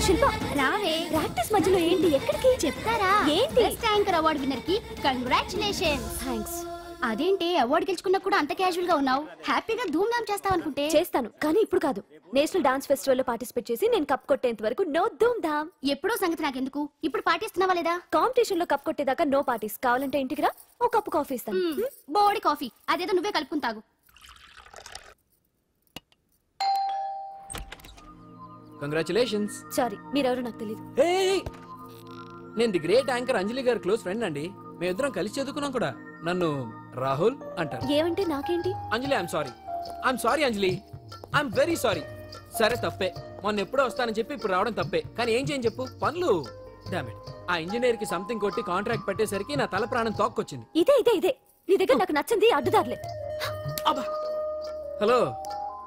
శిల్ప రావే. ప్రాక్టీస్ మధ్యలో ఏంటి? ఎక్కడికి? చెప్తారా? ఏంటి? బెస్ట్ యాంకర్ అవార్డు విన్నర్ కి కంగ్రాచులేషన్స్. థ్యాంక్స్. అదేంటి అవార్డు గెలుచుకున్నా కూడా అంత క్యాజువల్ గా ఉన్నావు? హ్యాపీగా ధూమ్ ధామ్ చేస్తావు అనుకుంటే. చేస్తాను, కానీ ఇప్పుడు కాదు. నేషనల్ డాన్స్ ఫెస్టివల్ లో పార్టిసిపేట్ చేసి నేను కప్ కొట్టేంత వరకు నో ధూమ్ ధామ్. ఎప్పుడో సంగతి నాకెందుకు, ఇప్పుడు పాటిస్తున్నావా లేదా? కాంపిటీషన్ లో కప్ కొట్టేదాకా నో పార్టీస్. కావాలంటే ఇంటికి రా, ఒక కప్పు కాఫీ ఇస్తాను. బోడి కాఫీ అదేదో నువ్వే కలుపుకుని తాగు. కంగ్రాచులేషన్స్. సారీ, మీరెవరో నాకు తెలియదు. నేను ది గ్రేట్ యాంకర్ అంజలి గారి క్లోజ్ ఫ్రెండ్ అండి. మేమిద్దరం కలిసి చదువుకున్నాం కూడా. నన్ను రాహుల్ అంటారు. ఏమంటే నాకేంటి? Anjali I'm sorry Anjali, I'm very sorry. సరే తప్పే, మొన్న ఎప్పుడో వస్తానని చెప్పి ఇప్పుడు రావడం తప్పే. కానీ ఏం చేయని చెప్పు, పనులు. డామిట్, ఆ ఇంజనీర్ కి సంథింగ్ కొట్టి కాంట్రాక్ట్ పెట్టేసరికి నా తల ప్రాణం తోక్కొచ్చింది. ఇదే నీ దగ్గర నాకు నచ్చింది అడ్డుదారులే. హలో,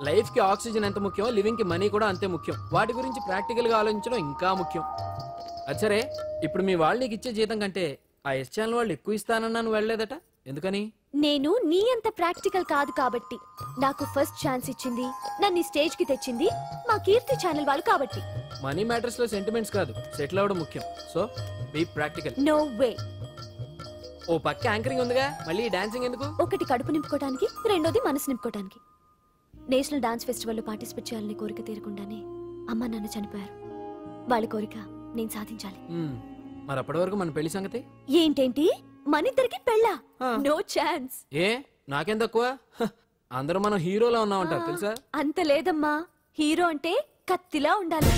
లైఫ్ కి ఆక్సిజన్ ఎంత ముఖ్యం, లివింగ్ కి మనీ కూడా అంతే ముఖ్యం. వాటి గురించి ప్రాక్టికల్ గా ఆలోచించడం ఇంకా ముఖ్యం. అచ్చరే, ఇప్పుడు మీ వాళ్ళు నీకు ఇచ్చే జీతం కంటే ఆ ఎస్ ఛానల్ వాళ్ళు ఎక్కువ ఇస్తానన్నా నువ్వు వెళ్ళలేదట, ఎందుకని? నేను నీ అంత ప్రాక్టికల్ కాదు కాబట్టి. నాకు ఫస్ట్ ఛాన్స్ ఇచ్చింది, నన్ను స్టేజ్ కి తెచ్చింది మా కీర్తి ఛానల్ వాళ్ళు కాబట్టి. మనీ మ్యాటర్స్ లో సెంటిమెంట్స్ కాదు, సెటిల్ అవ్వడం ముఖ్యం. So be practical. No way. ఓ పక్క యాంకరింగ్ ఉందిగా, మళ్ళీ డాన్సింగ్ ఎందుకు? ఒకటి కడుపు నింపుకోవడానికి, రెండోది మనసు నింపుకోవడానికి. నేషనల్ డాన్స్ ఫెస్టివల్ లో పార్టిసిపేట్ చేయాలని కోరిక తీరకుండానే అమ్మ నాన్న చనిపోయారు. వాళ్ళ కోరిక నేను సాధించాలి. మరి అప్పటి వరకు మన పెళ్లి సంగతి ఏంటేంటి? మనిద్దరికి పెళ్ళా? No chance. ఏ నాకేం తక్కువ? అందరూ మనం హీరోలా ఉన్నామంటారు తెలుసా? అంత లేదమ్మా, హీరో అంటే కత్తిలా ఉండాలి.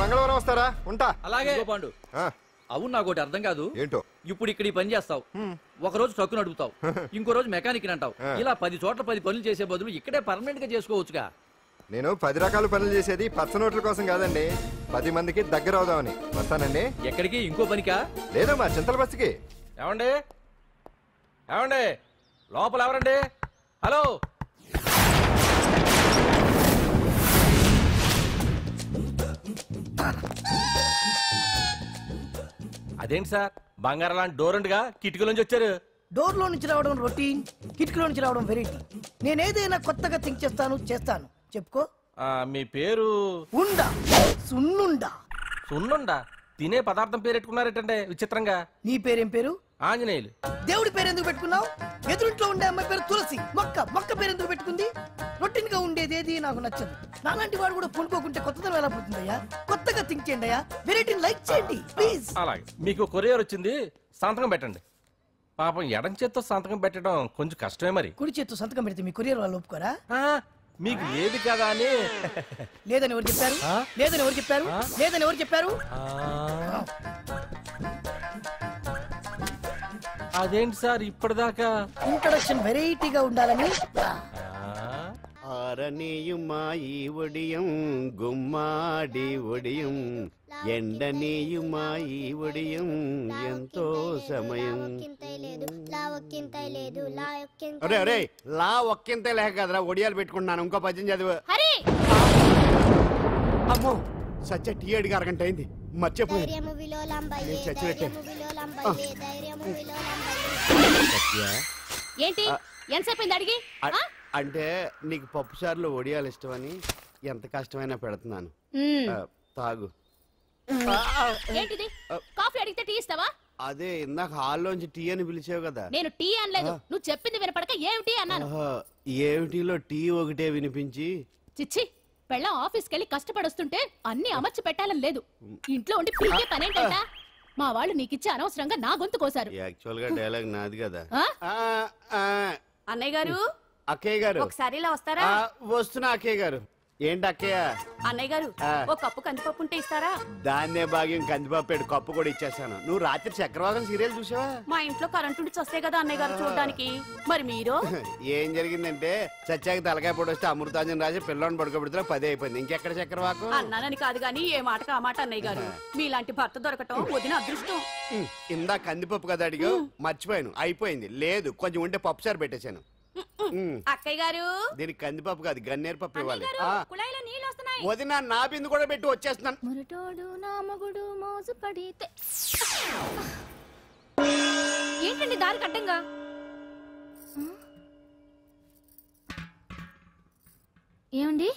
మంగళవారం వస్తారా? ఉంటా. అలాగే పాండు. అవును, నాకు ఒకటి అర్థం కాదు. ఏంటో? ఇప్పుడు ఇక్కడ ఈ పని చేస్తావు, ఒక రోజు ట్రక్కు నడుపుతావు, ఇంకో రోజు మెకానిక్ అంటావు. ఇలా 10 చోట్ల 10 పనులు చేసే బదులు ఇక్కడే పర్మనెంట్ గా చేసుకోవచ్చుగా. నేను 10 రకాల పనులు చేసేది పచ్చ నోట్ల కోసం కాదండి, 10 మందికి దగ్గర అవుదామని. వస్తానండి. ఎక్కడికి? ఇంకో పనికా? లేదా మా చింతల బస్సుకి. ఏమండి ఏమండి లోపల ఎవరండి? హలో, అదేంటి సార్, బంగారం లాంటి డోర్ ఉండగా కిటికీలోంచి వచ్చారు? డోర్ లో నుంచి రావడం రొటీన్, కిటికీలో నుంచి రావడం వెరైటీ. నేనేదైనా కొత్తగా థింక్ చేస్తాను. చెప్పుకో. మీ పేరు? ఉండా, సున్నుండా. సున్నుండా? తినే పదార్థం పేరు పెట్టుకున్నారేటండి విచిత్రంగా. నీ పేరేం పేరు? ఆంజనేయులు. దేవుడి పేరు ఎందుకు పెట్టుకున్నావు? ఎదురింట్లో ఉండే అమ్మాయి పేరు తులసి. మొక్క పేరు ఎందుకు పెట్టుకుంది? రొటీన్ గా ఉండేదేది నాకు నచ్చదు. నాలాంటి వాడు కూడా పూనుకోకుంటే కొత్తదనం ఎలా పోతుందయ్యా? కొత్తగా థింక్ చేయండి అయ్యా, వెరైటీని లైక్ చేయండి ప్లీజ్. అలాగే, మీకు కొరియర్ వచ్చింది, సంతకం పెట్టండి. పాపం ఎడం చేత్తో సంతకం పెట్టడం కొంచెం కష్టమే. మరి కుడి చేత్తో సంతకం పెడితే మీ కొరియర్ వాళ్ళు ఒప్పుకోరా? మీకు లేదు కదా అని. లేదని ఎవరు చెప్పారు? అదేంటి సార్ ఇప్పటిదాకా? ఇంట్రడక్షన్ వెరైటీగా ఉండాలని. ఆరనీయుమాయి ఒడియం గుమ్మాడి ఒడియం, ఎండనీయుమాయి ఒడియం ఎంతో సమయం. అరే అరే, లా ఒక్కింతే లేక కదరా ఒడియాలు పెట్టుకుంటున్నాను. ఇంకో పద్యం చదివు. అమ్మో, సత్య టీ అడిగి అరగంట అయింది, మర్చిపోయింది. ఏంటి ఎంతసేపు అడిగి? అంటే నీకు పప్పు సార్లు ఒడియాలు ఇష్టమని ఎంత కష్టమైనా పెడుతున్నాను, తాగు. ఏంటిది? కాఫీ అడిగితే టీ ఇస్తావా? అదే ఇందాక హాల్లోంచి టీ అని పిలిచావు కదా. నేను టీ అనలేదు, నువ్వు చెప్పింది వినపడక ఏమిటి అన్నాను. ఏమిటిలో టీ ఒకటే వినిపించి. చిచ్చి, పెళ్ళం ఆఫీస్కి వెళ్ళి కష్టపడొస్తుంటే అన్ని అమర్చి పెట్టాలని లేదు. ఇంట్లో ఉండి పీకే పనేంటంట? మా వాళ్ళు నీకిచ్చి అనవసరంగా నా గొంతు కోసారు. యాక్చువల్ గా డైలాగ్ నాది కదా. అన్నయ్య గారు, అక్కయ్య గారు ఒకసారి ఇలా వస్తారా? వస్తున్నా అక్కయ్య గారు. ఏంటి అక్కయ్య? అన్నయ్య గారు ఒక కప్పు కందిపప్పు ఉంటే ఇస్తారా? దాన్నే భాగ్యం కందిపప్పేడు కప్పు కూడా ఇచ్చేసాను. నువ్వు రాత్రి చక్రవాకం సీరియల్ చూసావా? మా ఇంట్లో కరెంటు ఉండి వస్తే కదా అన్నయ్య గారు చూడడానికి. మరి మీరు? ఏం జరిగిందంటే సత్యాకి తలకాయ పొడి వస్తే అమృతాంజన్ రాసి పిల్లని పడుకోబెడితే 10 అయిపోయింది. ఇంకెక్కడ చక్రవాకం? అన్నానని కాదు గాని ఏ మాటకు ఆ మాట అన్నయ్య గారు. మీలాంటి భర్త దొరకటం వదిన అదృష్టం. ఇందా కందిపప్పు కదా అడిగా, మర్చిపోయాను. అయిపోయింది. లేదు కొంచెం ఉంటే పప్పు సార్ పెట్టేశాను. అక్కయ్య గారు దీనికి కందిపప్పు కాదు గన్నేరు పప్పు ఇవ్వాలి. కుళాయిలో నీళ్ళు వస్తున్నాయి. వదిన నా బిందు కూడా పెట్టి వచ్చేస్తున్నాను. మురటోడు నా మగుడు మోసు పడితే ఏంటండి దారి కట్టంగా? ఏమండి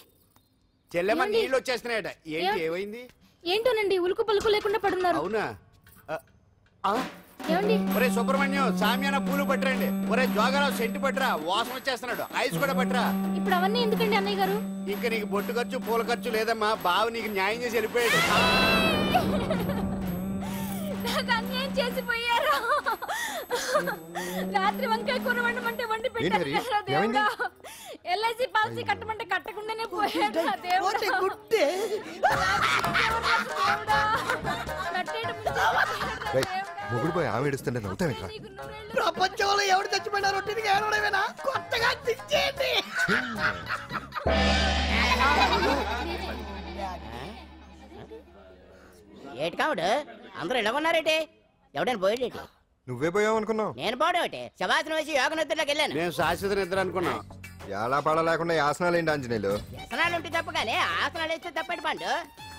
చెల్లెమ్మ నీళ్ళు వచ్చేస్తున్నాయట. ఏంటి ఏమైంది? ఏంటోనండి ఉలుకు పలుకు లేకుండా పడున్నారు. అవునా? ఏమండి? ఒరే సుబ్రహ్మణ్యం సామ్యాన పూలు పట్టరండి. ఒరే జోగారావు సెంటు పట్టరా, వాసన వచ్చేస్తున్నాడు. ఐస్ కూడా పట్టరా. ఇప్పుడు అవన్నీ ఎందుకండి అన్నయ్య గారు? ఇంకా నీకు బొట్టు ఖర్చు పూల ఖర్చు లేదమ్మా. బావ నీకు న్యాయం చేసి వెళ్ళిపోయాడు. నాకు అన్యాయం చేసిపోయారు. రాత్రి వంకాయ కూర వండమంటే వండి పెట్టారు దేవుడా. ఎల్ఐసి పాలసీ కట్టమంటే కట్టకుండానే పోయాడు దేవుడా. మొగుడు పోయి ఆమె ఏడుస్తుంటే నవ్వుతావేంట్రా? ప్రపంచంలో ఎవరు చచ్చిపోయినా రొట్టెని ఏడవడమేనా? కొత్తగా తెచ్చేయండి. ఏటి కావుడు అందరూ ఇలా ఉన్నారేటి? ఎవడైనా పోయేటి? నువ్వే పోయావు అనుకున్నావు. నేను పోవడం శవాసనం వేసి యోగ నిద్రలోకి వెళ్ళాను. నేను శాశ్వత నిద్ర అనుకున్నా. ఎలా పడ లేకుండా ఆసనాలు ఏంటి ఆంజనేయులు? వ్యసనాలు ఉంటే తప్ప కానీ ఆసనాలు వేస్తే తప్పటి పండు.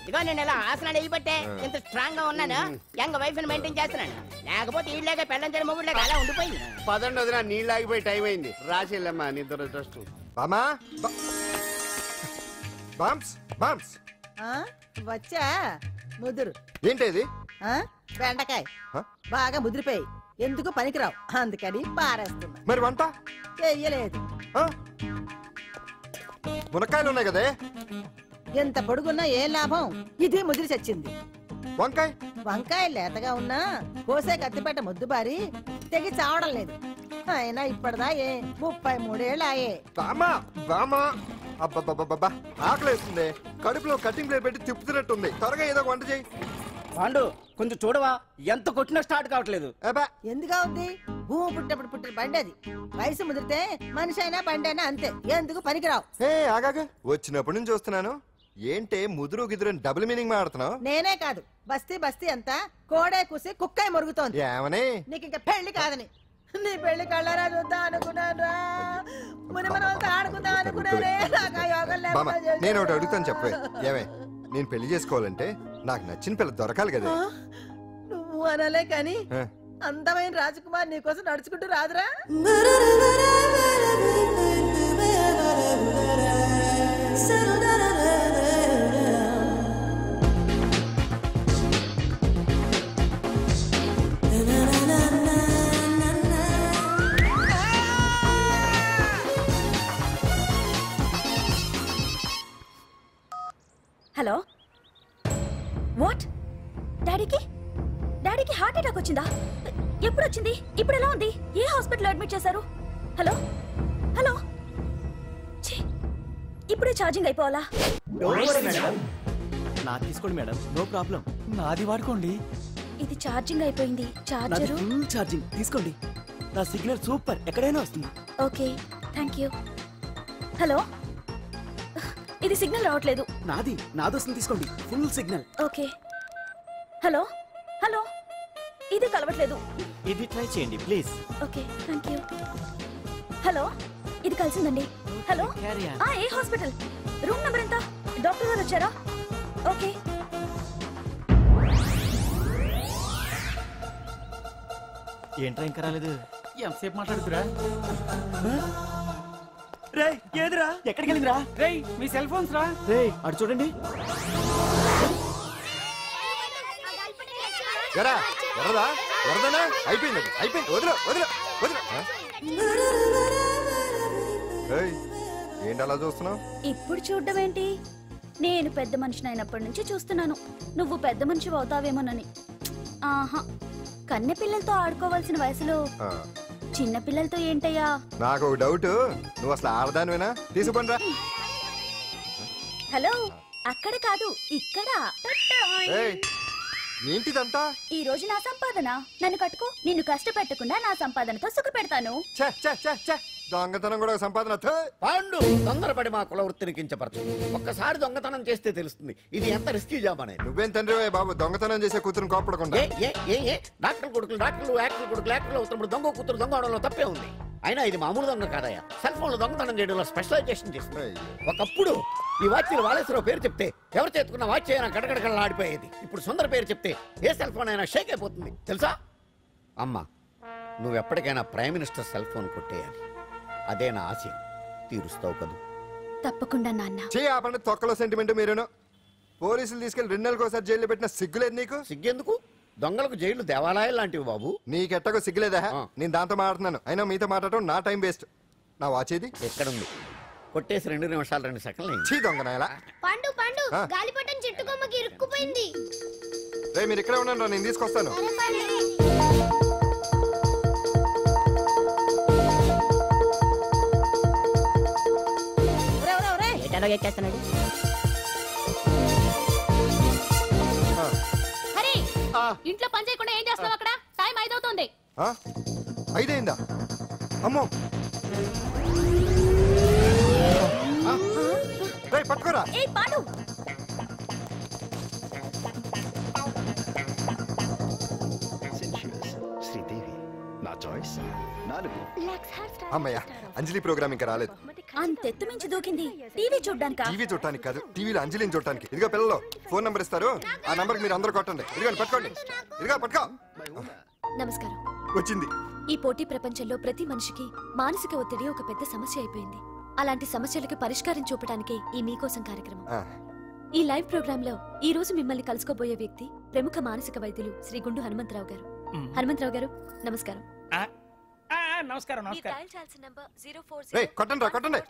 ఇదిగో నేను ఇలా ఆసనాలు వేయబట్టే ఇంత స్ట్రాంగ్ గా ఉన్నాను. యంగ్ వైఫ్ ని మెయింటైన్ చేస్తున్నాను. లేకపోతే ఈళ్ళగా పెళ్ళంచని మొగుళ్ళగా అలా ఉండిపోయింది. పదండి వదిన, నీళ్ళు ఆగిపోయి టైం అయింది. రాసి వెళ్ళమ్మా నిద్ర ట్రస్ట్. బామా బామ్స్ బామ్స్ వచ్చా ముదురు. ఏంటి బెండకాయ బాగా ముదిరిపోయి ఎందుకు పనికిరావు, అందుకని పారేస్తున్నా. మరి వంట చెయ్యలేదు. మునక్కాయలు ఉన్నాయి కదే, ఎంత పొడుగున్నా ఏం లాభం? ఇది ముదిరి చచ్చింది. వంకాయ వంకాయ లేతగా ఉన్నా కోసే కత్తిపేట ముద్దు బారి తెగి చావడం లేదు. అయినా ఇప్పటిదా 33 ఏళ్ళు ఆయే. బామా బామా అబ్బబ్బబ్బబ్బా ఆకలేస్తుంది. కడుపులో కటింగ్ ప్లేట్ పెట్టి తిప్పుతున్నట్టుంది. త్వరగా ఏదో వంట చేయి. పాండు కొంచెం చూడవా, ఎంత కొట్టినా స్టార్ట్ కావట్లేదు. ఎందుగా ఉంది? భూమి పుట్టినప్పుడు పుట్టిన బండి అది. వయసు ముదిరితే మనిషి అయినా బండి అయినా అంతే. ఎందుకు పనికిరావు. ఆగాగా వచ్చినప్పటి నుంచి చూస్తున్నాను. ఏంటే ముదురు గిదురు డబుల్ మీనింగ్ మాడుతున్నావు? నేనే కాదు, బస్తీ బస్తీ అంతా కోడే కూసి కుక్కాయ మురుగుతోంది. ఏమని? నీకు ఇంకా పెళ్లి కాదని. నీ పెళ్లి కళ్ళరా చూద్దాం అనుకున్నాను. మునిమనంతా ఆడుకుందాం అనుకున్నానే. నేను ఒకటి అడుగుతాను చెప్పే. ఏమే నేను పెళ్లి చేసుకోవాలంటే నాకు నచ్చిన పిల్ల దొరకాలి కదా. నువ్వు అనలే కాని అందమైన రాజకుమార్ నీకోసం నడుచుకుంటూ రాదురా. Hello, what? డాడీకి హార్ట్ అటాక్ వచ్చిందా? ఎప్పుడు వచ్చింది? ఇప్పుడు ఎలా ఉంది? ఏ హాస్పిటల్ అడ్మిట్ చేశారు? హలో హలో, ఇప్పుడే ఛార్జింగ్ అయిపోవాలా? నాది తీసుకోండి మేడం, నో ప్రాబ్లం. నాది వాడుకోండి. ఇది ఛార్జింగ్ అయిపోయింది. చార్జరు ఫుల్ ఛార్జింగ్ తీసుకోండి. నా సిగ్నల్ సూపర్, ఎక్కడైనా వస్తుంది. Okay, thank you. హలో, ఇది సిగ్నల్ రావట్లేదు. నాది వస్తుంది, తీసుకోండి. Full signal. Okay. Hello hello, ఇది కలవట్లేదు. ఇది ట్రై చేయండి please. Okay, thank you. Hello, ఇది కలిసిందండి. హలో, ఏ హాస్పిటల్? రూమ్ నెంబర్ ఎంత? డాక్టర్ గారు వచ్చారా? ఓకే. ఏంట్రా ఇంకా రాలేదు? ఎంతసేపు మాట్లాడుతురా? రే ఏదిరా, ఎక్కడికి వెళ్ళిందిరా? రే మీ సెల్ ఫోన్స్ రా. రే అటు చూడండి. అయిపోయింది వదిలే వదిలే వదిలే. ఏంటి అలా చూస్తున్నావు? ఇప్పుడు చూడ్డం ఏంటి? నేను పెద్ద మనిషిని అయినప్పటి నుంచి చూస్తున్నాను. నువ్వు పెద్ద మనిషి అవుతావేమోనని. ఆహా, కన్నె పిల్లలతో ఆడుకోవాల్సిన వయసులో చిన్న పిల్లలతో ఏంటయ్యా? నాకు డౌట్, నువ్వు అసలు ఆడదానివేనా? తీసుకుంటా. హలో అక్కడ కాదు ఇక్కడ. ఏంటిదంతా? ఈ రోజు నా సంపాదన. నన్ను కట్టుకో. నిన్ను కష్టపెట్టకుండా నా సంపాదనతో సుఖ పెడతాను. దొంగతనం కూడా సంపాదన. పాండు తొందరపడి మా కుల వృత్తిని కించపరచు. ఒక్కసారి దొంగతనం చేస్తే తెలుస్తుంది ఇది ఎంత రిస్కీ జాబ్ అనేది. నువ్వేం తండ్రి బాబు దొంగతనం చేసే కూతురు కోపడకుండా. డాక్టర్ కొడుకులు డాక్టర్లు, యాక్టర్ కొడుకులు యాక్టర్లు అవుతున్నప్పుడు దొంగ కూతురు దొంగ అవడంలో తప్పే ఉంది. అయినా ఇది మామూలు దొంగ కాదయ్యా. సెల్ ఫోన్ లో దొంగతనం చేయడంలో స్పెషలైజేషన్ చేస్తుంది. ఒకప్పుడు ఈ వాచీలు వాలేశ్వరరావు పేరు చెప్తే ఎవరు చేతుకున్న వాచ్ అయినా గడగడగడలా ఆడిపోయేది. ఇప్పుడు సుందర పేరు చెప్తే ఏ సెల్ ఫోన్ అయినా షేక్ అయిపోతుంది తెలుసా? అమ్మా నువ్వు ఎప్పటికైనా ప్రైమ్ మినిస్టర్ సెల్ ఫోన్ కొట్టేయాలి. అదే నా ఆశ. తీరుస్తావు కదూ? తప్పకుండా నాన్న. ఆపండి తొక్కలో సెంటిమెంట్. మీరును పోలీసులు తీసుకెళ్లి 2 నెలలకోసారి జైల్లో పెట్టిన సిగ్గులేదు నీకు? సిగ్గెందుకు? దొంగలకు జైలు దేవాలయాలు లాంటివి బాబు. నీకెట్టకు సిగ్గులేదా? నేను దాంతో మాట్లాడుతున్నాను. అయినా మీతో మాట్లాడటం నా టైం వేస్ట్. నా వాచేది ఎక్కడుంది? కొట్టేసి 2 నిమిషాలు 2 సెకండ్లు. చీ దొంగనాయలా. పండు పండు గాలిపటం చెట్టు కొమ్మకి ఇరుక్కుపోయింది. రే మీరు ఇక్కడే ఉండండి, నేను తీసుకొస్తాను. ఇంట్లో పని చేయకుండా ఏం చేస్తున్నావు అక్కడ? టైం 5 అవుతుంది. 5 అయిందా? అమ్మో పట్టుకోరా. అమ్మయ్య అంజలి ప్రోగ్రామ్ ఇంకా రాలేదు. అంతెత్తు మించి దూకింది. టీవీ చూడ్డానికా? టీవీ చూడటానికి కాదు, టీవీలో అంజలిని చూడటానికి. ఇదిగో పిల్లలు ఫోన్ నంబర్ ఇస్తారు, ఆ నంబర్ మీరు అందరూ కొట్టండి. ఇదిగోండి పట్టుకోండి. ఇదిగో పట్టుకో. నమస్కారం. వచ్చింది. ఈ పోటీ ప్రపంచంలో ప్రతి మనిషికి మానసిక ఒత్తిడి ఒక పెద్ద సమస్య అయిపోయింది. అలాంటి సమస్యలకు పరిష్కారం చూపడానికి ఈ మీకోసం కార్యక్రమం. ఈ లైవ్ ప్రోగ్రామ్ లో ఈ రోజు మిమ్మల్ని కలుసుకోబోయే వ్యక్తి ప్రముఖ మానసిక వైద్యులు శ్రీ గుండు హనుమంతరావు గారు. హనుమంతరావు గారు నమస్కారం. నమస్కారం. కొట్టండి కొట్టండి.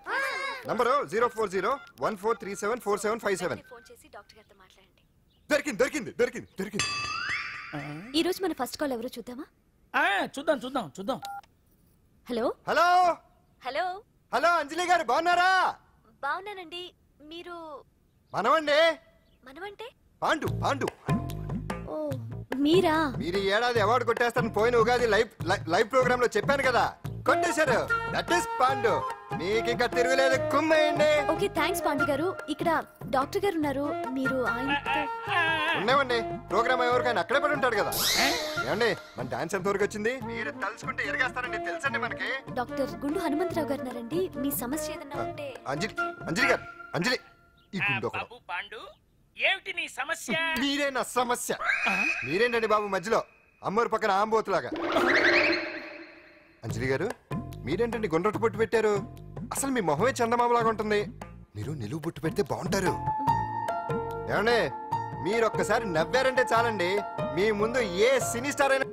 నంబరు 04014374757. దొరికింది దొరికింది దొరికింది దొరికింది. ఈ రోజు మన ఫస్ట్ కాల్ ఎవరో చూద్దామా? చూద్దాం చూద్దాం చూద్దాం. హలో హలో హలో హలో అంజలి గారు బాగున్నారా? బాగున్నానండి. మీరు? మనమండి. మనమంటే? పాండు పాండు. ఓ మీరా? మీరు ఈ ఏడాది అవార్డు కొట్టేస్తారని పోయిన ఉగాది లైవ్ ప్రోగ్రామ్ లో చెప్పాను కదా, కొట్టేశారు. That is Pandu. మీకు ఇంకా తిరుగులేదు, కుమ్మేయండి. ఓకే థాంక్స్ పాండు గారు. ఇక్కడ డాక్టర్ గారు ఉన్నారు, మీరు ఆయనతో? ఉన్నామండి. ప్రోగ్రామ్ ఎవరికైనా అక్కడే పడి ఉంటాడు కదా. ఏమండి మన డాన్స్ ఎంత వరకు వచ్చింది? మీరు తలుచుకుంటే ఎరగేస్తారండి, తెలుసండి మనకి. డాక్టర్ గుండు హనుమంతరావు గారు ఉన్నారండి. మీ సమస్య ఏదన్నా ఉంటే. అంజలి అంజలి గారు అంజలి ఈ గుండు బాబు పాండు ఏమిటి నీ సమస్య? మీరే నా సమస్య. మీరేంటండి బాబు మధ్యలో అమ్మోరు పక్కన ఆంబోతులాగా. అంజలి గారు మీరేంటండి గుండ్రట్టు బొట్టు పెట్టారు? అసలు మీ మొహమే చందమామలాగా ఉంటుంది. మీరు నిలువు బొట్టు పెడితే బాగుంటారు. ఏమండి మీరు ఒక్కసారి నవ్వారంటే చాలండి, మీ ముందు ఏ సినీ స్టార్ అయినా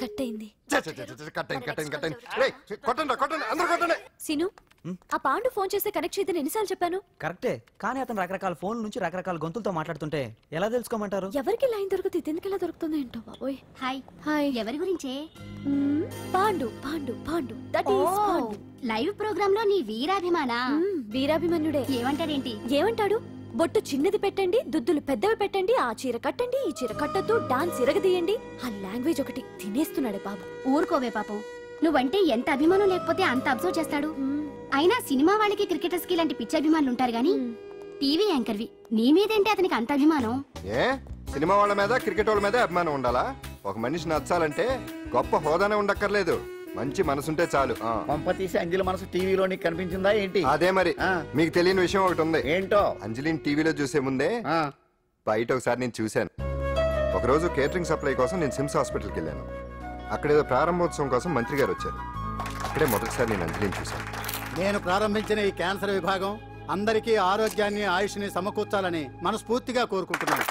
కట్ అయింది. సిను ఆ పాండు ఫోన్ చేస్తే కనెక్ట్ చేయదని ఎన్నిసార్లు చెప్పాను? కరెక్టే, కానీ అతను రకరకాల ఫోన్ నుంచి రకరకాల గొంతులతో మాట్లాడుతుంటే ఎలా తెలుసుకోమంటారు? ఎవరికి లైన్ దొరుకుతుంది, ఇతనికి ఎలా దొరుకుతుందో ఏంటో బాబోయ్. Hi hi. ఎవరి గురించే? Pandu Pandu Pandu. That is Pandu. Live program లో నీ వీరాభిమానా? వీరాభిమన్యుడే. ఏమంటాడేంటి? ఏమంటాడు? బొట్టు చిన్నది పెట్టండి, దుద్దులు పెద్దవి పెట్టండి, ఆ చీర కట్టండి, ఈ చీర కట్టద్దు, డాన్స్ ఇరగదీయండి. ఆ లాంగ్వేజ్ ఒకటి తినేస్తున్నాడే బాబు. ఊరుకోవే పాపం, నువ్వంటే ఎంత అభిమానం లేకపోతే అంత అబ్జర్వ్ చేస్తాడు. అయినా సినిమా వాళ్ళకి క్రికెటర్స్ కి ఇలాంటి పిచ్చి అభిమానులు ఉంటారు గానీ టీవీ యాంకర్వి నీ మీదేంటి అతనికి అంత అభిమానం? ఏ సినిమా వాళ్ళ మీద క్రికెట్ వాళ్ళ మీద అభిమానం ఉండాలా? ఒక మనిషి నచ్చాలంటే గొప్ప హోదానే ఉండక్కర్లేదు, మంచి మనసుంటే చాలు. పంప తీసి అంజలి మనసు టీవీలో నీకు కనిపించిందా ఏంటి? అదే మరి. మీకు తెలియని విషయం ఒకటి ఉంది. ఏంటో? అంజలిని టీవీలో చూసే ముందే బయట ఒకసారి నేను చూశాను. ఒకరోజు కేటరింగ్ సప్లై కోసం నేను సిమ్స్ హాస్పిటల్కి వెళ్ళాను. అక్కడేదో ప్రారంభోత్సవం కోసం మంత్రి గారు వచ్చారు. అక్కడే మొదటిసారి నేను అంజలిని చూశాను. నేను ప్రారంభించిన ఈ క్యాన్సర్ విభాగం అందరికీ ఆరోగ్యాన్ని ఆయుష్ని సమకూర్చాలని మనస్ఫూర్తిగా కోరుకుంటున్నాను.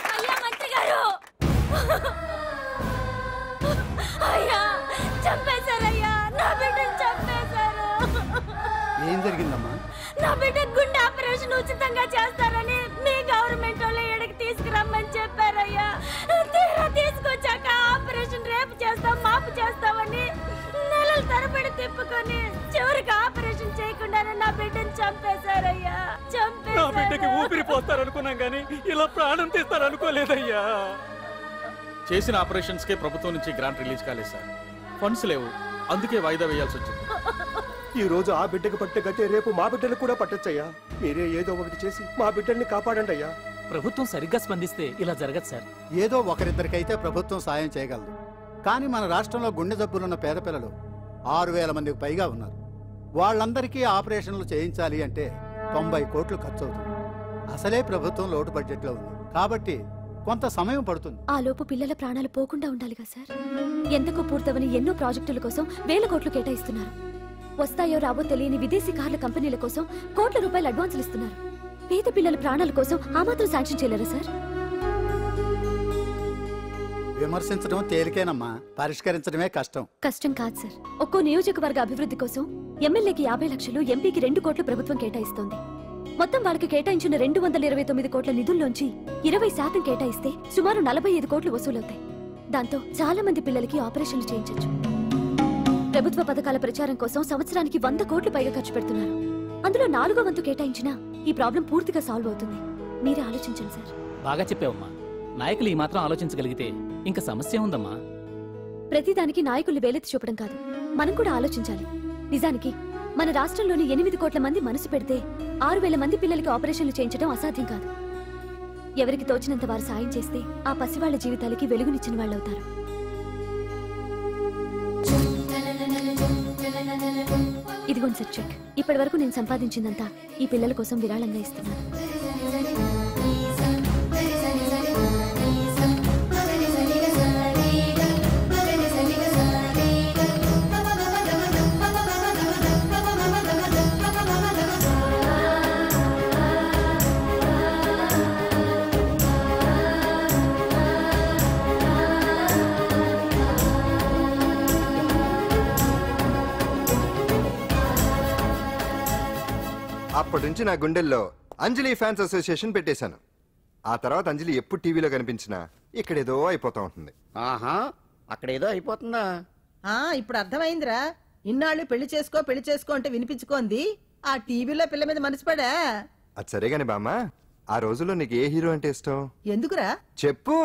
ఏం జరిగిందమ్మా? నా బిడ్డ గుండె ఆపరేషన్ ఉచితంగా చేస్తారని మీ గవర్నమెంట్ వాళ్ళు ఇక్కడికి తీసుకురమ్మని చెప్పారయ్యా. తీరా తీసుకొచ్చాక ఆపరేషన్ రేపు చేస్తాం మాపు చేస్తామని నెలల తరబడి తిప్పుకొని చివరికి ఆపరేషన్ చేయకుండానే నా బిడ్డను చంపేశారయ్యా. చంపేశారు. బిడ్డకి ఊపిరి పోస్తారనుకున్నాం కానీ ఇలా ప్రాణం తీస్తారనుకోలేదయ్యా. చేసిన ఆపరేషన్స్ కే ప్రభుత్వం నుంచి గ్రాంట్ రిలీజ్ కాలేదు సార్. ఫండ్స్ లేవు, అందుకే వాయిదా వేయాల్సి వచ్చింది. ఈ రోజు ఆ బిడ్డకు పట్టే గట్టే రేపు మా బిడ్డలు కూడా పట్టొచ్చయ్యా. మీరే ఏదో ఒకటి చేసి మా బిడ్డల్ని కాపాడండి అయ్యా. ప్రభుత్వం సరిగ్గా స్పందిస్తే ఇలా జరగదు సార్. ఏదో ఒకరిద్దరికైతే ప్రభుత్వం సాయం చేయగలదు, కానీ మన రాష్ట్రంలో గుండె జబ్బులున్న పేద పిల్లలు 6,000 మందికి పైగా ఉన్నారు. వాళ్ళందరికీ ఆపరేషన్లు చేయించాలి అంటే 90 కోట్లు ఖర్చు అవుతుంది. అసలే ప్రభుత్వం లోటు బడ్జెట్లో ఉంది కాబట్టి కొంత సమయం పడుతుంది. ఆ లోపు పిల్లల ప్రాణాలు పోకుండా ఉండాలిగా సార్. ఎంతకు పూర్తవని ఎన్నో ప్రాజెక్టుల కోసం వేల కోట్లు కేటాయిస్తున్నారు. వస్తాయో రావో తెలియని విదేశీ కార్ల కంపెనీల కోసం కోట్ల రూపాయలు అడ్వాన్సులు ఇస్తున్నారు. పేద పిల్లల ప్రాణాల కోసం ఆ మాత్రం శాంక్షన్ చేయలేరా సార్? విమర్శించడం తేలికేనమ్మా, పరిష్కరించడమే కష్టం. కష్టం కాదు సార్. ఒక్కో నియోజకవర్గ అభివృద్ధి కోసం ఎమ్మెల్యేకి 50 లక్షలు, ఎంపీకి 2 కోట్లు ప్రభుత్వం కేటాయిస్తోంది. మొత్తం వాళ్ళకి కేటాయించిన 229 కోట్ల నిధుల్లోంచి 20% కేటాయిస్తే సుమారు 45 కోట్లు వసూలవుతాయి. దాంతో చాలా మంది పిల్లలకి ఆపరేషన్లు చేయించొచ్చు. ప్రభుత్వ పథకాల ప్రచారం కోసం సంవత్సరానికి 100 కోట్లు పైగా ఖర్చు పెడుతున్నారు. అందులో 4వ వంతు కేటాయించినా ఈ ప్రాబ్లం పూర్తిగా సాల్వ్ అవుతుంది. మీరే ఆలోచించండి సార్. బాగా చెప్పావమ్మా. నాయకులు ఈ మాత్రం ఆలోచించగలిగితే ఇంకా సమస్య ఉందమ్మా. ప్రతిదానికి నాయకుల్ని వేలెత్తి చూపడం కాదు, మనం కూడా ఆలోచించాలి. నిజానికి మన రాష్ట్రంలోని 8 కోట్ల మంది మనసు పెడితే 6,000 మంది పిల్లలకి ఆపరేషన్లు చేయించడం అసాధ్యం కాదు. ఎవరికి తోచినంత వారు సాయం చేస్తే ఆ పసివాళ్ల జీవితాలకి వెలుగునిచ్చిన వాళ్ళవుతారు. ఇదిగోండి సార్ చెక్. ఇప్పటి వరకు నేను సంపాదించిందంతా ఈ పిల్లల కోసం విరాళంగా ఇస్తున్నాను. అప్పటి నుంచి నా గుండెల్లో అంజలి ఫ్యాన్స్ అసోసియేషన్ పెట్టేశాను. ఆ తర్వాత అంజలి ఎప్పుడు టీవీలో కనిపించినా ఇక్కడేదో అయిపోతా ఉంటుంది. ఆహా, అక్కడేదో అయిపోతుందా? ఇప్పుడు అర్థమైందిరా. ఇన్నాళ్ళు పెళ్లి చేసుకో అంటే వినిపించుకోంది ఆ టీవీలో పిల్ల మీద మనసు పడా. అది సరేగాని బామ్మ, ఆ రోజుల్లో నీకు ఏ హీరో అంటే ఇష్టం? ఎందుకురా చెప్పు.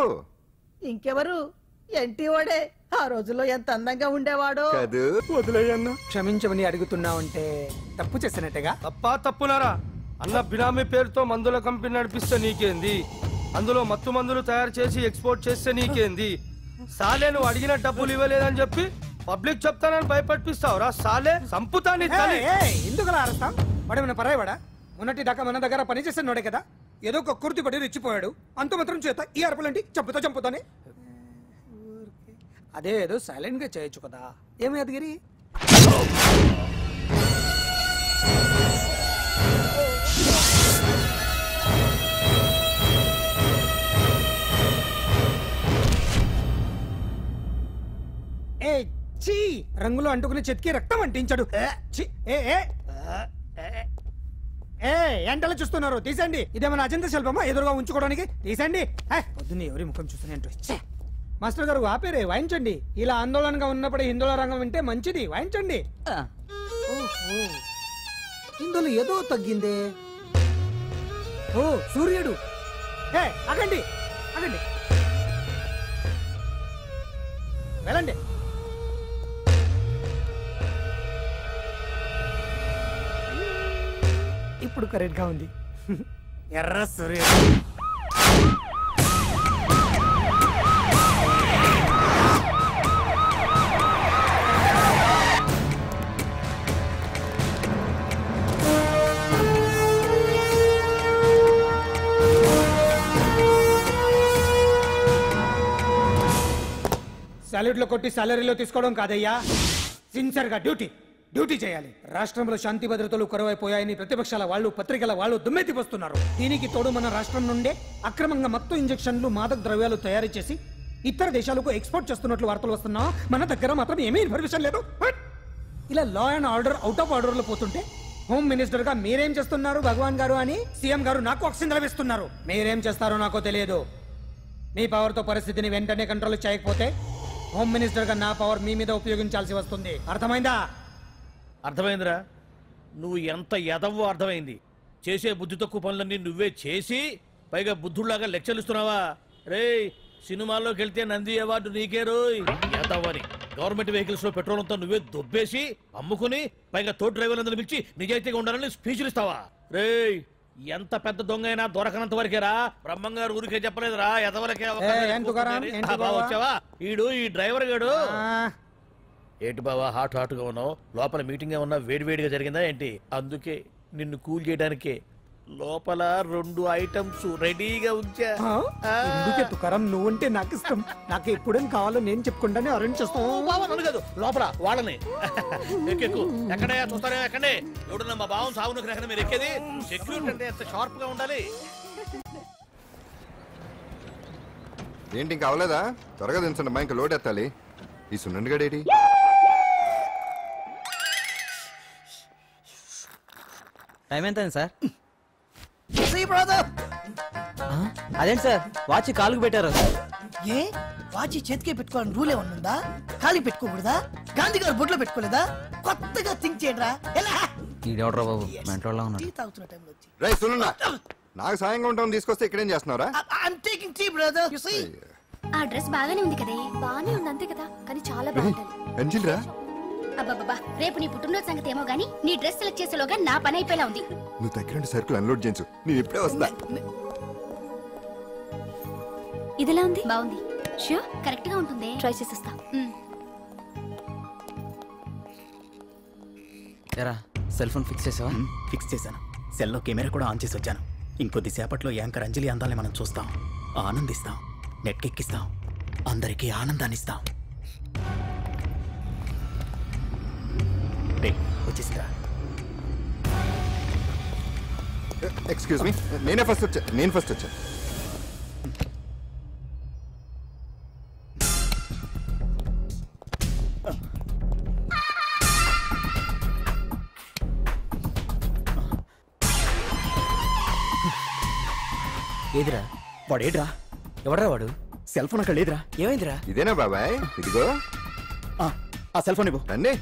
ఇంకెవరు? ఎన్టీవాడే. ఆ రోజుల్లో ఎంత అందంగా ఉండేవాడో. వదిలేయన్నా. క్షమించమని అడుగుతున్నావంటే తప్పు చేసినట్టుగా. తప్పునారా అన్న బినామీ పేరుతో మందుల కంపెనీ నడిపిస్తే నీకేంది? అందులో మత్తు మందులు తయారు చేసి ఎక్స్పోర్ట్ చేస్తే నీకేంది? సాలే నువ్వు అడిగిన డబ్బులు ఇవ్వలేదని చెప్పి పబ్లిక్ చెప్తానని భయపడిపిస్తావురా? సాలే సంపుతాని. ఎందుకు అలా అరుస్తాం? వాడేమైనా పరాయవాడా? మొన్నటి దాకా మన దగ్గర పనిచేస్తున్నాడే కదా. ఏదో ఒక కుర్తి పడి రెచ్చిపోయాడు. అంత మాత్రం చేత ఈ అరపలేంటి? చంపుతానే. అదే ఏదో సైలెంట్ గా చేయొచ్చు కదా. ఏమి అదిగిరి? రంగులో అంటుకుని చెతికి రక్తం అంటించాడు. ఎంటలో చూస్తున్నారు, తీసండి. ఇదేమన్నా అజంత శిల్పమా ఎదురుగా ఉంచుకోవడానికి? తీసండి. పొద్దున్నే ఎవరి ముఖం చూస్తున్నా. మాస్టర్ గారు ఆపేరే, వాయించండి. ఇలా ఆందోళనగా ఉన్నప్పుడే హిందువుల రంగం వింటే మంచిది. వాయించండి. ఇందులో ఏదో తగ్గిందే. ఓ సూర్యుడు. ఆగండి వెళ్ళండి. ఇప్పుడు కరెక్ట్ గా ఉంది. ఎర్ర సూర్యుడు. సాలరీలో కొట్టి సాలరీలో తీసుకోవడం కాదయ్యా. సిన్సియర్ గా డ్యూటీ చేయాలి. రాష్ట్రంలో శాంతి భద్రతలు కరువైపోయాయని ప్రతిపక్షాల వాళ్ళు, పత్రికల వాళ్ళు దుమ్మెత్తి వస్తున్నారు. దీనికి తోడు మన రాష్ట్రం నుండే అక్రమంగా మత్తు ఇంజెక్షన్లు, మాదక ద్రవ్యాలు తయారు చేసి ఇతర దేశాలకు ఎక్స్పోర్ట్ చేస్తున్నట్లు వార్తలు వస్తున్నా మన దగ్గర మాత్రం ఏమీ ఇన్ఫర్మేషన్ లేదు. ఇలా law and order out of order లో పోతుంటే హోమ్ మినిస్టర్ గా మీరేం చేస్తున్నారు భగవాన్ గారు అని సీఎం గారు నాకు అక్షింతలు వేస్తున్నారు. మీరేం చేస్తారో నాకు తెలియదు. మీ పవర్ తో పరిస్థితిని వెంటనే కంట్రోల్ చేయకపోతే హోమ్ మినిస్టర్ గా నా పవర్ మీ మీద ఉపయోగించాల్సి వస్తుంది. అర్థమైందా? అర్థమైందిరా. నువ్వు ఎంత ఎదవ్వో అర్థమైంది. చేసే బుద్ధి తక్కువ పనులన్నీ నువ్వే చేసి పైగా బుద్ధుళ్లాగా లెక్చర్లు ఇస్తున్నావా? రేయ్, సినిమాల్లోకి వెళ్తే నంది అవార్డు నీకే రోయ్. ఎంతవని గవర్నమెంట్ వెహికల్స్ లో పెట్రోల్ అంతా నువ్వే దొబ్బేసి అమ్ముకుని పైగా తోటి డ్రైవర్లందరూ పిలిచి నిజాయితీగా ఉండాలని స్పీచ్లు ఇస్తావా? రేయ్, ఎంత పెద్ద దొంగ అయినా దొరకనంత వరకేరా. బ్రహ్మంగారు ఊరికే చెప్పలేదురా, ఎదవరకే వచ్చావా? ఈడు ఈ డ్రైవర్ గాడు. ఏంటి బావా హాట్ గా ఉన్నావు? లోపల మీటింగ్ ఏమన్నా వేడివేడిగా జరిగిందా ఏంటి? అందుకే నిన్ను కూల్ చేయడానికే లోపల 2 ఐటమ్స్ రెడీగా ఉంచా. ఎందుకే తుకారం, నువ్వంటే నాకు ఇష్టం. నాకు ఎప్పుడేం కావాలో నేను చెప్పుకుంటానే అరేంజ్ చేస్తాను. కాదు లోపల వాళ్ళని ఎక్కెక్కు. ఎక్కడే చూస్తారే ఎక్కడే? ఎవడన్నా మా బావం సాగునకు రెక్కన మీరు ఎక్కేది? సెక్యూరిటీ అంటే ఎంత షార్ప్ గా ఉండాలి. ఏంటి ఇంకా అవలేదా? త్వరగా దించండి మా, ఇంకా లోడ్ ఎత్తాలి. ఈ సున్నండి గడేటి టైం ఎంత సార్? అదేంటి సార్ వాచ్ కాలుకు పెట్టారు? ఏ వాచి చేతికే పెట్టుకోవాలని రూల్ ఏమన్నా ఉందా? ఖాళీ పెట్టుకోకూడదా? గాంధీ గారు బొట్లో పెట్టుకోలేదా? కొత్తగా థింక్ చేయండి రా. ఈడెవడ్రా బాబు మెంటోళ్ళ ఉన్నాడు. తాగుతున్న టైంలో వచ్చి రై సున్నా, నాకు సాయంగా ఉంటాం తీసుకొస్తే ఇక్కడేం చేస్తున్నారా? I'm taking tea, brother. You see? ఆ డ్రెస్ బాగానే ఉంది కదే. బానే ఉంది అంతే కదా, కానీ చాలా బాగుంటది. అంజిల్ రా, అబ్బబ్బబ్బా, రేపు నీ పుట్టినరోజు సంగతి ఏమో గానీ నీ డ్రెస్ సెలెక్ట్ చేసేలోగా నా పని అయిపోయేలా ఉంది. నువ్వు దగ్గర సరుకులు అన్లోడ్ చేయించు, నేను ఇప్పుడే వస్తా. ఇదిలా ఉంది? బాగుంది. ష్యూర్? కరెక్ట్ గా ఉంటుంది. ట్రై చేసేస్తా. ఎరా సెల్ ఫోన్ ఫిక్స్ చేసావా? ఫిక్స్ చేశాను. సెల్లో కెమెరా కూడా ఆన్ చేసి వచ్చాను. ఇంకొద్ది సేపట్లో యాంకర్ అంజలి అందాలని మనం చూస్తాం, ఆనందిస్తాం, నెట్కెక్కిస్తాం, అందరికీ ఆనందాన్ని ఇస్తాం. వచ్చేసిందా? ఎక్స్క్యూజ్ మీ, నేను ఫస్ట్ వచ్చా. ఏదిరా వాడు? ఏడ్రా ఎవడరా వాడు? సెల్ ఫోన్ అక్కడ లేదురా. ఏమైందిరా? ఇదేనా బాబాయ్? ఇదిగో ఆ సెల్ ఫోన్ ఇవ్వు. రండి.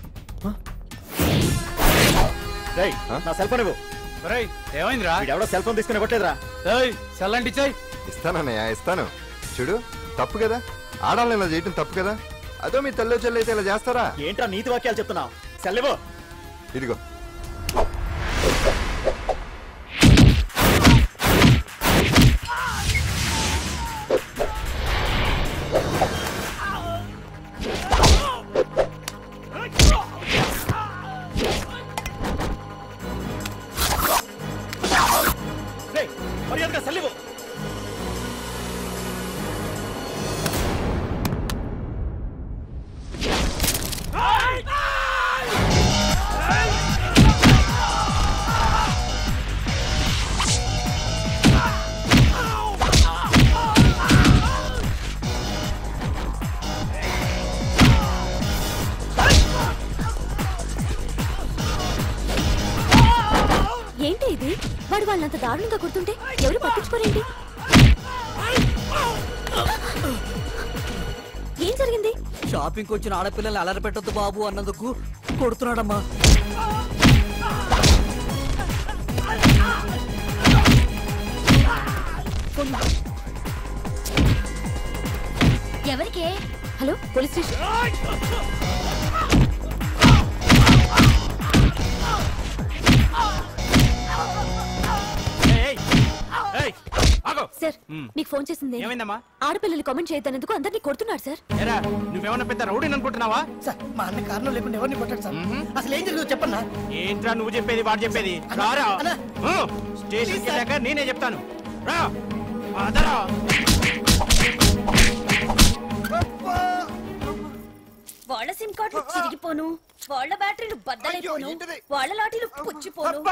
నా సెల్ ఫోన్ ఇవ్వు. ఏమైందిరా? ఎవడో సెల్ ఫోన్ తీసుకుని ఇవ్వట్లేదురా. సెల్ అంటే ఇచ్చాయి. ఇస్తానన్నయ్య, ఇస్తాను. చూడు, తప్పు కదా, ఆడాలని ఇలా చేయటం తప్పు కదా. అదో మీ తల్లో చెల్లి అయితే ఇలా చేస్తారా? ఏంట్రా నీతి వాక్యాలు చెప్తున్నావు? సెల్ ఇవ్వు. ఇదిగో. మర్యాదగా సెల్ ఇవ్వు. ఏంటి ఇది? వాడు వాళ్ళంత దారుణంగా కొడుతుంటే ఎవరు పట్టించుకోరేంటి? ఏం జరిగింది? షాపింగ్ వచ్చిన ఆడపిల్లల్ని అలర పెట్టొద్దు బాబు అన్నందుకు కొడుతున్నాడమ్మా. ఎవరికే? Hello, police station. సార్, మీకు ఫోన్ చేసింది ఏమైందమ్మా? ఆడపిల్లలు కామెంట్ చేయొద్దనేందుకు అందరినీ కొడుతున్నాడు సార్. ఏరా నువ్వేమన్నా పెద్ద రౌడీని అనుకుంటున్నావా? సార్, మా అన్న కారణం లేకుండా ఎవరిని కొట్టాడు సార్. అసలు ఏం జరిగిందో చెప్పన్నా. ఏంట్రా నువ్వు చెప్పేది వాడు చెప్పేది? రారా స్టేషన్కి వెళ్ళాక నేనే చెప్తాను. రా అదరా. వాళ్ళ సిమ్ కార్డులు చిరిగిపోను, వాళ్ళ బ్యాటరీలు బద్దలైపోను, వాళ్ళ లాఠీలు పుచ్చిపోను.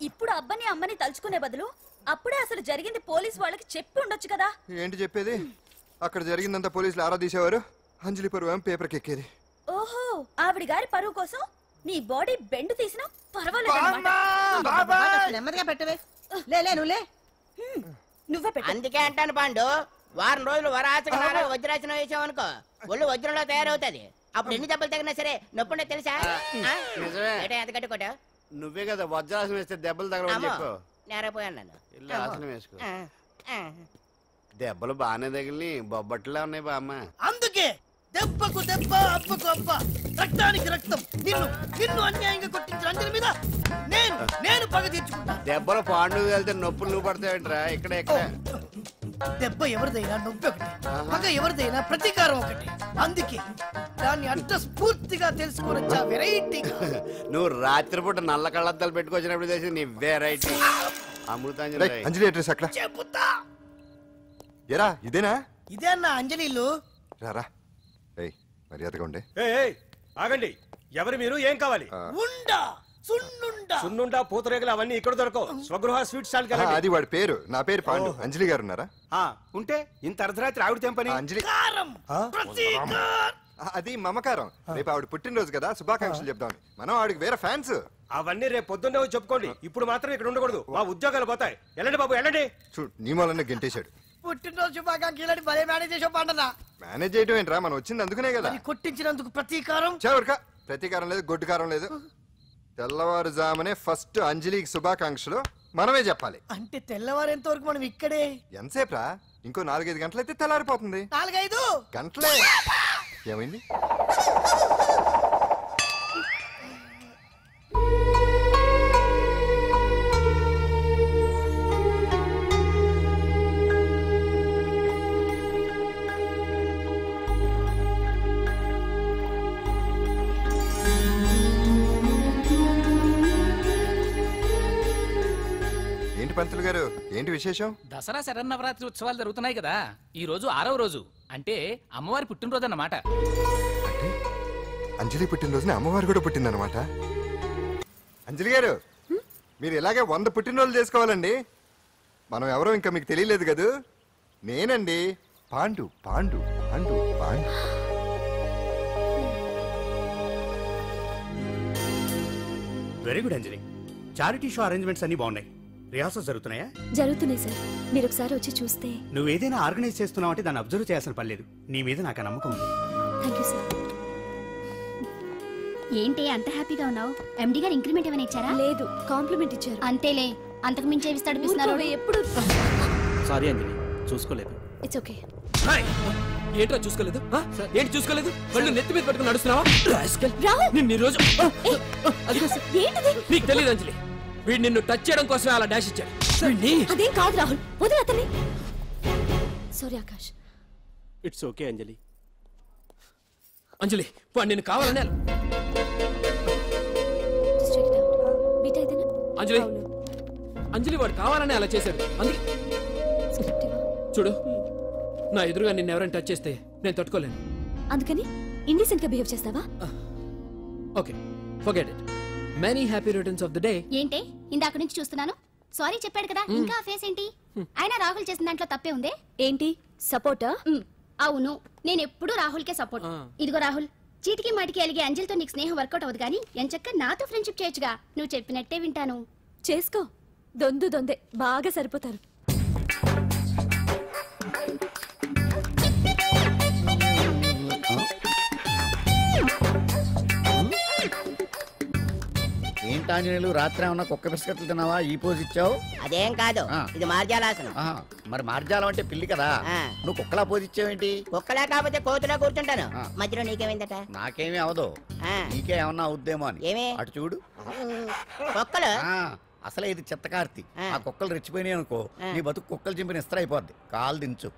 ఇప్పుడు అబ్బని అమ్మని తలుచుకునే బదులు అప్పుడే అసలు జరిగింది పోలీస్ వాళ్ళకి చెప్పి ఉండొచ్చు కదా. ఏంటి చెప్పేది? అక్కడ జరిగిందంతా పోలీసులు ఆరా తీసేవారు, అంజలి పరువు పేపర్కి ఎక్కేది. ఓహో, ఆవిడ గారి పరువు కోసం నీ బాడీ బెండ్ తీసినా పర్వాలేదు. నెమ్మదిగా పెట్టవే. లే నువ్వులే. నువ్వే పెట్టు. అందుకే అంటాను పాండు, వారం రోజులు వరాచకనారా వజ్రాసనం వేసామనుకో ఒళ్ళు వజ్రంలో తయారవుతుంది. అప్పుడు ఎన్ని దెబ్బలు తగినా సరే నొప్పుండే తెలుసా? ఎంత గట్టి కొట్టావు? నువ్వే కదా వజ్రాసనం వేస్తే దెబ్బలు తగలవని చెప్పు. నేరపోయాను నేను. ఇల్లు ఆసనం వేసుకో. దెబ్బలు బాగానే తగిలి బొబ్బట్లా ఉన్నాయి బామ్మ. అందుకే దెబ్బకు దెబ్బ అబ్బకు అబ్బ రక్తానికి రక్తం. నిన్ను అన్యాయంగా కొట్టించిన అంజలి మీద నేను పగ తీర్చుకుంటా. దెబ్బలు పాండు వెళ్తే నొప్పులు నువ్వు పడతాయంటరా. ఇక్కడ దెబ్బ ఎవరిదైనా నొప్పి ఒకటి, పగ ఎవరిదైనా ప్రతీకారం ఒకటి. అందుకే దాన్ని అంత స్ఫూర్తిగా తెలుసుకోవచ్చా వెరైటీ. నువ్వు రాత్రిపూట నల్ల కళ్ళద్దాలు పెట్టుకొచ్చినప్పుడు చేసి నీ వెరైటీ. అమృతాంజలి అంజలి అడ్రస్ అక్కడ చెబుతా. ఎరా ఇదేనా? ఇదే అన్న అంజలిలు. రారా మర్యాదగా ఉండే. ఆగండి, ఎవరు మీరు? ఏం కావాలి? ఉండా సున్నుండా పూతరేగలు అవన్నీ ఇక్కడ దొరకవు. స్వగృహ స్వీట్ స్టాల్ కదా. అది వాడి పేరు. నా పేరు పాండు. అంజలి గారు ఉన్నారా? ఉంటే ఇంత అర్ధరాత్రి ఆవిడ తెంపని. అంజలి అది మమకారం. రేపు ఆవిడ పుట్టినరోజు కదా, శుభాకాంక్షలు చెప్దామని. మనం ఆవిడకి వేరే ఫ్యాన్స్. అవన్నీ రేపు పొద్దున్నే వచ్చి చెప్పుకోండి. ఇప్పుడు మాత్రం ఇక్కడ ఉండకూడదు, మా ఉద్యోగాలు పోతాయి. వెళ్ళండి బాబు వెళ్ళండి. చూడు నీ మూలన్న గెంటేశాడు. పుట్టినరోజు శుభాకాంక్షలు భలే మేనేజ్ చేసావు పండనా. మేనేజ్ చేయడం ఏంట్రా, మనం వచ్చింది అందుకునే కదా. కొట్టించినందుకు ప్రతీకారం. చవరక ప్రతీకారం లేదు, గొడ్డుకారం లేదు. తెల్లవారుజామునే ఫస్ట్ అంజలికి శుభాకాంక్షలు మనమే చెప్పాలి. అంటే తెల్లవారేంత వరకు మనం ఇక్కడే ఎంతసేపు రా? ఇంకో 4-5 గంటలైతే తెల్లారిపోతుంది. 4-5 గంటలే. ఏమైంది? పంతులు గారు ఏంటి విశేషం? దసరా శరన్నవరాత్రి ఉత్సవాలు జరుగుతున్నాయి కదా. ఈ రోజు 6వ రోజు, అంటే అమ్మవారి పుట్టినరోజు అన్నమాట. అంజలి పుట్టినరోజున అమ్మవారు కూడా పుట్టిందన్నమాట. అంజలి గారు మీరు ఇలాగే 100 పుట్టినరోజులు చేసుకోవాలండి. మనం ఎవరో ఇంకా మీకు తెలియలేదు కదూ. నేనండి పాండు. పాండు పాండు పాండు. వెరీ గుడ్ అంజలి. చారిటీ షో అరేంజ్మెంట్స్ అన్ని బాగున్నాయి. రిహార్సల్ జరుగుతున్నాయా? జరుగుతున్నాయి సార్. మీరు ఒకసారి వచ్చి చూస్తే. నువ్వు ఏదైనా ఆర్గనైజ్ చేస్తున్నావు అంటే దాన్ని అబ్జర్వ్ చేయాల్సిన పని లేదు. నీ మీద నాకు నమ్మకం ఉంది. Thank you sir. ఏంటి అంత హ్యాపీగా ఉన్నావు? ఎండి గారు ఇంక్రిమెంట్ ఏమైనా ఇచ్చారా? లేదు, కాంప్లిమెంట్ ఇచ్చారు. అంతేలే, అంతకు మించి ఏవిస్తాడు పిస్తున్నారు. ఎప్పుడు సారీ అంజలి, చూసుకోలేదు. It's okay. ఏంట్రా చూసుకోలేదు? ఏంటి చూసుకోలేదు? వాళ్ళు నెత్తి మీద పట్టుకుని నడుస్తున్నావా? నిన్ను ఈ రోజు నీకు తెలియదు అంజలి, వీడు నిన్ను టచ్ చేయడం కోసమే అలా డాష్ ఇచ్చాడు. అదేం కాదు రాహుల్, వదిలే అతన్ని. సారీ ఆకాష్. ఇట్స్ ఓకే అంజలి. అంజలి వాడు నిన్ను కావాలనే. అంజలి అంజలి వాడు కావాలనే అలా చేశాడు. అందుకే చూడు, నా ఎదురుగా నిన్ను ఎవరైనా టచ్ చేస్తే నేను తట్టుకోలేను. అందుకని ఇండిసెంట్ గా బిహేవ్ చేస్తావా? Okay, forget it. Many happy returns of the day. ఏంటి ఇందాక నుంచి చూస్తున్నాను? సారీ చెప్పాడు కదా, ఇంకా ఆ ఫేస్ ఏంటి? అయినా రాహుల్ చేసిన దాంట్లో తప్పే ఉందే. ఏంటి సపోర్టా? అవును, నేను ఎప్పుడు రాహుల్ కే సపోర్ట్. ఇదిగో రాహుల్, చీటికి మాటికి అలిగే అంజలితో నీకు స్నేహం వర్కౌట్ అవ్వదు కానీ ఎంచక్క నాతో ఫ్రెండ్షిప్ చేయొచ్చుగా. నువ్వు చెప్పినట్టే వింటాను. చేసుకో, దొందే బాగా సరిపోతారు. ఏంటాంజనేయులు రాత్రి ఏమన్నా కుక్క బిస్కెట్లు తిన్నావా? ఈ పోజ్ ఇచ్చావు. అదేం కాదు, ఇది మార్జాలాసనం. మరి మార్జాలం అంటే పిల్లి కదా, నువ్వు కుక్కలా పోజ్ ఇచ్చావేంటి? కుక్కలా కాకపోతే కోతులా కూర్చుంటాను. మధ్యలో నీకేమైందట? నాకేమీ అవదు, నీకే ఏమన్నా అవుద్దేమో అని. ఏమి? అటు చూడు. కుక్కలు అసలే ఇది చిత్తకార్తి. ఆ కుక్కలు రెచ్చిపోయినాయి అనుకో, నీ బతుకు కుక్కలు చింపిన ఇస్త్ర అయిపోద్ది. కాలు దించు.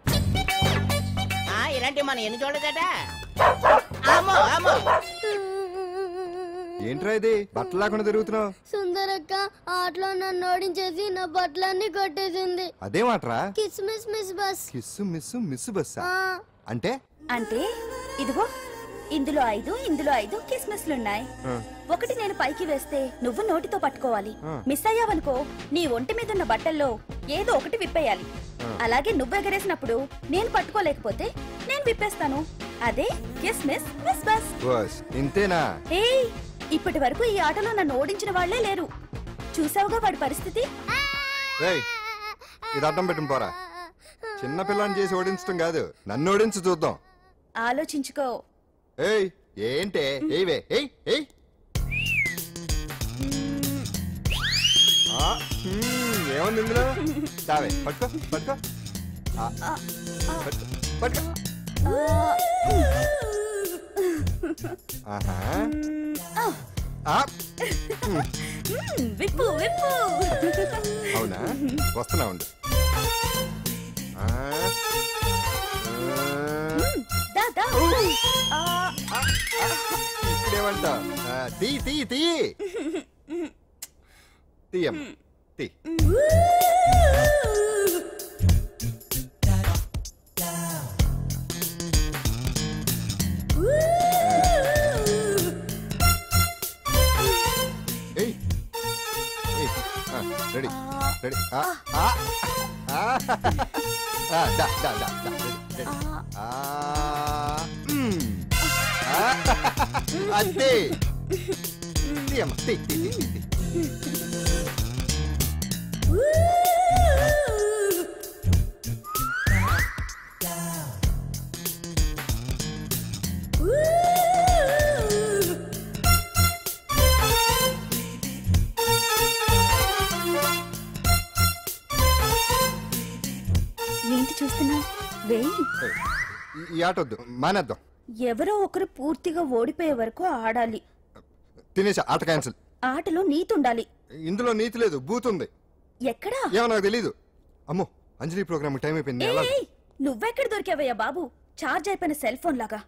ఇలాంటివి మనం ఎన్ని చూడదట. ఏంట్రా ఇది బట్టలు లేకుండా తిరుగుతున్నావు? సుందరక్క ఆటలో నన్ను ఓడించేసి నా బట్టలన్నీ కొట్టేసింది. అదేమాట్రా? Kiss miss miss bus. Kiss miss miss bus అంటే? అంటే ఇదిగో ఇందులో 5 ఇందులో 5 కిస్మిస్లున్నాయి. ఒకటి నేను పైకి వేస్తే నువ్వు నోటితో పట్టుకోవాలి. మిస్ అయ్యావనుకో నీ ఒంటి మీద ఉన్న బట్టల్లో ఏదో ఒకటి విప్పేయాలి. అలాగే నువ్వు ఎగరేసినప్పుడు నేను పట్టుకోలేకపోతే నేను విప్పేస్తాను. అదే కిస్మిస్ మిస్ బస్. బస్ ఇంతేనా? ఏయ్, ఇప్పటి వరకు ఈ ఆటలో నన్ను ఓడించిన వాళ్లే లేరు. చూసావుగా వాడి పరిస్థితి. ఇది అడ్డం పెట్టుకుని పోరా. చిన్న పిల్లని చేసి ఓడించడం కాదు, నన్ను ఓడించి చూద్దాం. ఆలోచించుకో. ఏయ్ ఏంటే? ఏయ్ ఏముంది ఇందులో? దావే పట్టుకో పట్టుకో పట్టుకో. ఆహా. విప్పు విప్పు. అవునా, వస్తున్నా ఉండు. ఇప్పుడేమంట? తీ తీ తీ తీయం తీ. Ready ready. అదే తీయమ్మ తీ తీ తీ తీ. ఏంటి చూస్తున్నా? వేయి. ఈ ఆట వద్దు, మానేద్దాం. ఎవరో ఒకరు పూర్తిగా ఓడిపోయే వరకు ఆడాలి. తినేసా, ఆట క్యాన్సిల్. ఆటలో నీతి ఉండాలి. ఇందులో నీతి లేదు, బూత్ ఉంది. ఎక్కడా? ఏమో నాకు తెలీదు. అమ్మో, అంజలి ప్రోగ్రామ్ టైం అయిపోయింది. నువ్వెక్కడ దొరికావయ్యా బాబు? చార్జ్ అయిపోయిన సెల్ ఫోన్ లాగా.